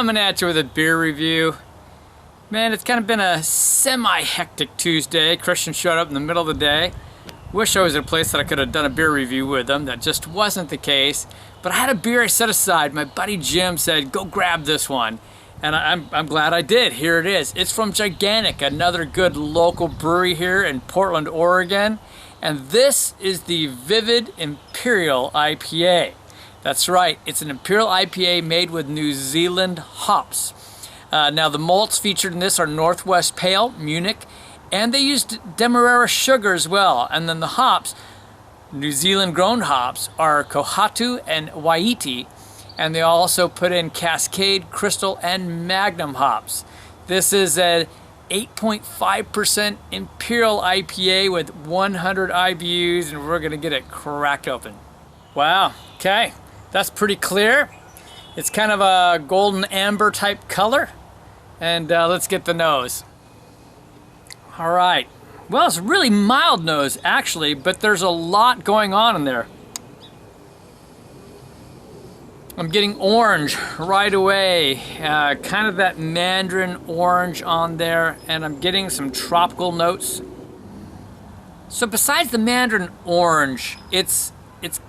coming at you with a beer review. Man, it's kind of been a semi-hectic Tuesday. Christian showed up in the middle of the day. Wish I was at a place that I could have done a beer review with him. That just wasn't the case. But I had a beer I set aside. My buddy Jim said, go grab this one. And I'm glad I did. Here it is. It's from Gigantic, another good local brewery here in Portland, Oregon. And this is the Vivid Imperial IPA. That's right. It's an Imperial IPA made with New Zealand hops. Now the malts featured in this are Northwest Pale, Munich, and they used Demerara sugar as well. And then the hops, New Zealand grown hops, are Kohatu and Wai-Iti. And they also put in Cascade, Crystal, and Magnum hops. This is a 8.5% Imperial IPA with 100 IBUs, and we're gonna get it cracked open. Wow, okay, that's pretty clear. It's kind of a golden amber type color. And let's get the nose. All right, well, it's a really mild nose actually, but there's a lot going on in there. I'm getting orange right away, kind of that mandarin orange on there, and I'm getting some tropical notes. So besides the mandarin orange, it's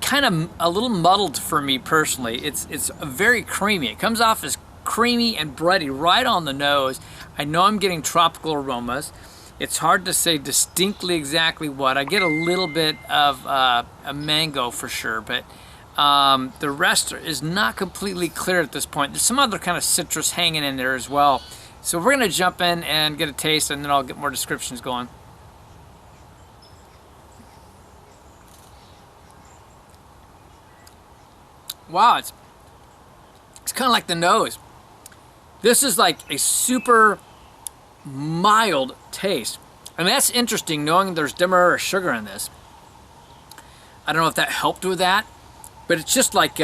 kind of a little muddled for me personally. It's very creamy. It comes off as creamy and bready right on the nose. I know I'm getting tropical aromas. It's hard to say distinctly exactly what. I get a little bit of a mango for sure, but the rest is not completely clear at this point. There's some other kind of citrus hanging in there as well. So we're gonna jump in and get a taste, and then I'll get more descriptions going. Wow, it's kind of like the nose. This is like a super mild taste. And that's interesting knowing there's Demerara sugar in this. I don't know if that helped with that. But it's just like,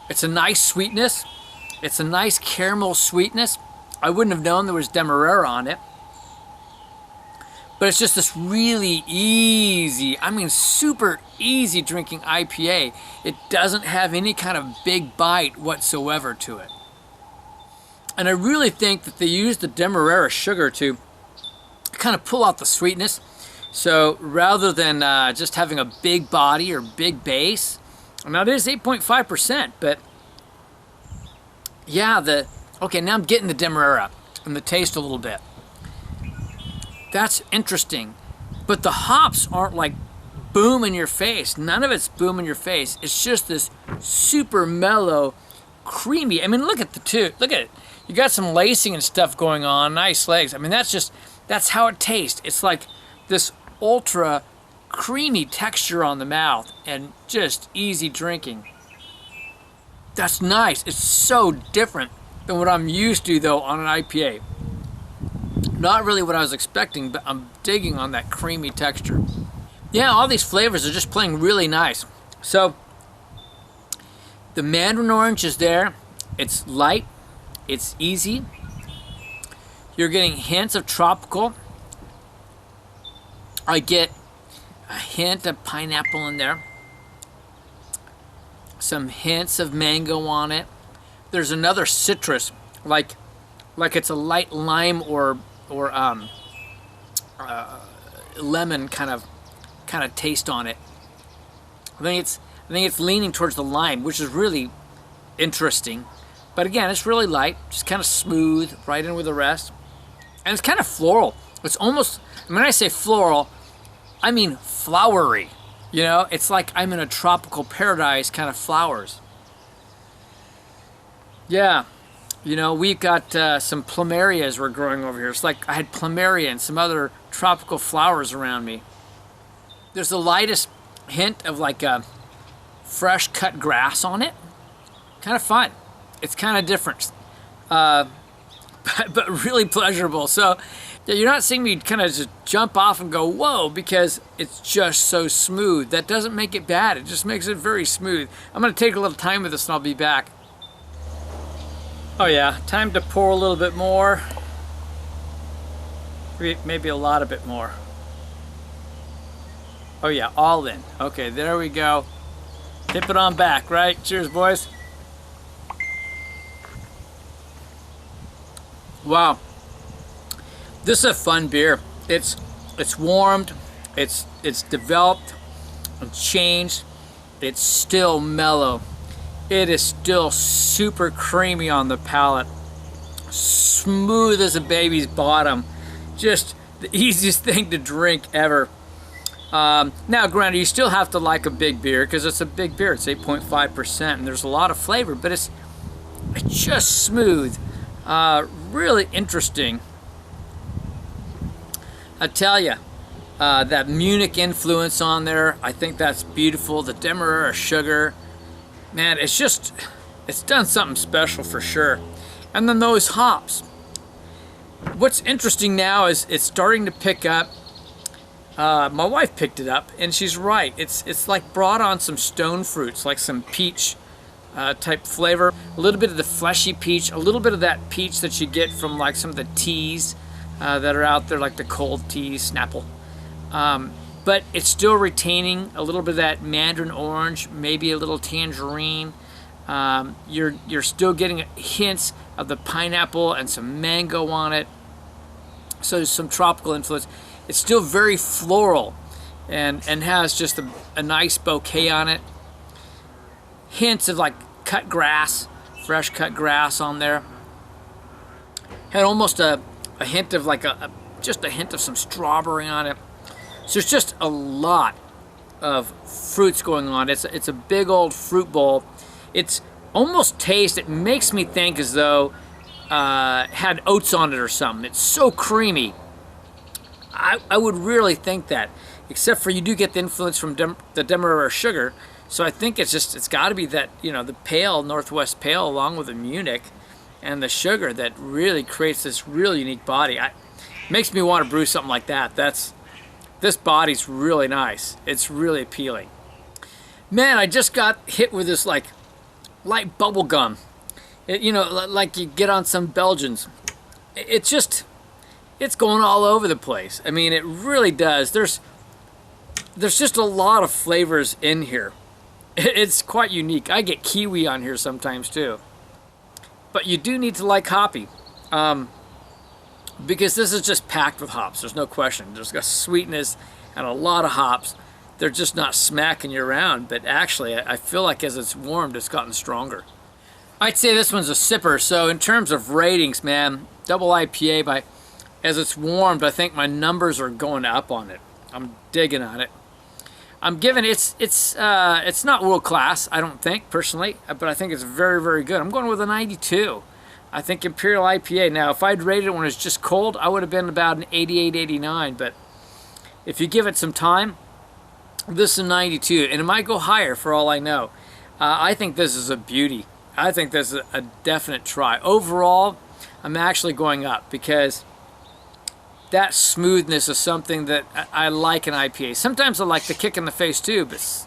it's a nice sweetness. It's a nice caramel sweetness. I wouldn't have known there was Demerara on it. But it's just this really easy, I mean super easy drinking IPA. It doesn't have any kind of big bite whatsoever to it. And I really think that they used the Demerara sugar to kind of pull out the sweetness. So rather than just having a big body or big base, now it is 8.5%, but yeah, okay, now I'm getting the Demerara and the taste a little bit. That's interesting, but the hops aren't like boom in your face. None of it's boom in your face. It's just this super mellow, creamy. I mean, look at the two. Look at it. You got some lacing and stuff going on. Nice legs. I mean, that's how it tastes. It's like this ultra creamy texture on the mouth and just easy drinking. That's nice. It's so different than what I'm used to though on an IPA. Not really what I was expecting, but I'm digging on that creamy texture. Yeah, all these flavors are just playing really nice. So the mandarin orange is there. It's light. It's easy. You're getting hints of tropical. I get a hint of pineapple in there. Some hints of mango on it. There's another citrus, like it's a light lime or lemon kind of taste on it. I think it's leaning towards the lime, which is really interesting. But again, it's really light, just kind of smooth, right in with the rest. And it's kind of floral. It's almost, when I say floral, I mean flowery. You know, it's like I'm in a tropical paradise kind of flowers. Yeah, you know, we've got some plumerias we're growing over here. It's like I had plumeria and some other tropical flowers around me. There's the lightest hint of like a fresh cut grass on it. Kind of fun. It's kind of different, but really pleasurable. So yeah, you're not seeing me kind of just jump off and go, whoa, because it's just so smooth. That doesn't make it bad. It just makes it very smooth. I'm going to take a little time with this and I'll be back. Oh yeah, time to pour a little bit more. Maybe a lot of bit more. Oh yeah, all in. Okay, there we go. Tip it on back, right? Cheers, boys. Wow. This is a fun beer. It's warmed, it's developed and changed. It's still mellow. It is still super creamy on the palate. Smooth as a baby's bottom. Just the easiest thing to drink ever. Now granted, you still have to like a big beer because it's a big beer. It's 8.5% and there's a lot of flavor, but it's just smooth. Really interesting. I tell you, that Munich influence on there, I think that's beautiful. The Demerara sugar, man, it's done something special for sure. And then those hops. What's interesting now is it's starting to pick up. My wife picked it up, and she's right. It's like brought on some stone fruits, like some peach type flavor. A little bit of the fleshy peach, a little bit of that peach that you get from like some of the teas that are out there, like the cold teas, Snapple. But it's still retaining a little bit of that mandarin orange, maybe a little tangerine. You're still getting hints of the pineapple and some mango on it. So there's some tropical influence. It's still very floral and has just a nice bouquet on it. Hints of like cut grass, fresh cut grass on there. Had almost a hint of like just a hint of some strawberry on it. So there's just a lot of fruits going on. It's a big old fruit bowl. It's almost it makes me think as though had oats on it or something. It's so creamy. I would really think that, except for you do get the influence from the Demerara sugar. So I think it's got to be that, you know, the pale, Northwest Pale along with the Munich and the sugar that really creates this really unique body. Makes me want to brew something like that. This body's really nice. It's really appealing. Man, I just got hit with this like light bubble gum. You know, like you get on some Belgians. It's going all over the place. I mean, it really does. There's just a lot of flavors in here. It's quite unique. I get kiwi on here sometimes too. But you do need to like hoppy. Because this is just packed with hops. There's no question. There's got sweetness and a lot of hops. They're just not smacking you around. But actually, I feel like as it's warmed, it's gotten stronger. I'd say this one's a sipper. So in terms of ratings, man, double IPA as it's warmed, I think my numbers are going up on it. I'm digging on it. I'm giving it's not world class, I don't think personally, but I think it's very, very good. I'm going with a 92. I think Imperial IPA. Now, if I'd rated it when it's just cold, I would have been about an 88, 89. But if you give it some time, this is a 92, and it might go higher for all I know. I think this is a beauty. I think this is a definite try. Overall, I'm actually going up because that smoothness is something that I like in IPA. Sometimes I like the kick in the face too, but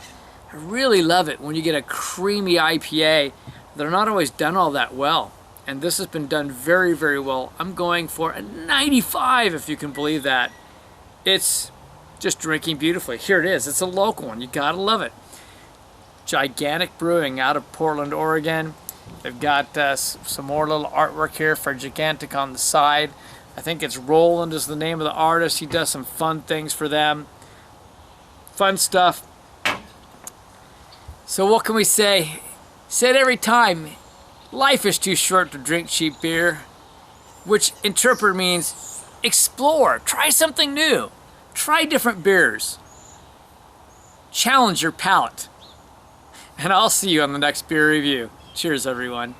I really love it when you get a creamy IPA. They're not always done all that well. And this has been done very, very well. I'm going for a 95, if you can believe that. It's just drinking beautifully. Here it is. It's a local one. You gotta love it. Gigantic Brewing out of Portland, Oregon. They've got some more little artwork here for Gigantic on the side. I think it's Roland is the name of the artist. He does some fun things for them. Fun stuff. So what can we say? Say it every time. Life is too short to drink cheap beer. Which interpret means explore. Try something new. Try different beers. Challenge your palate. And I'll see you on the next beer review. Cheers, everyone.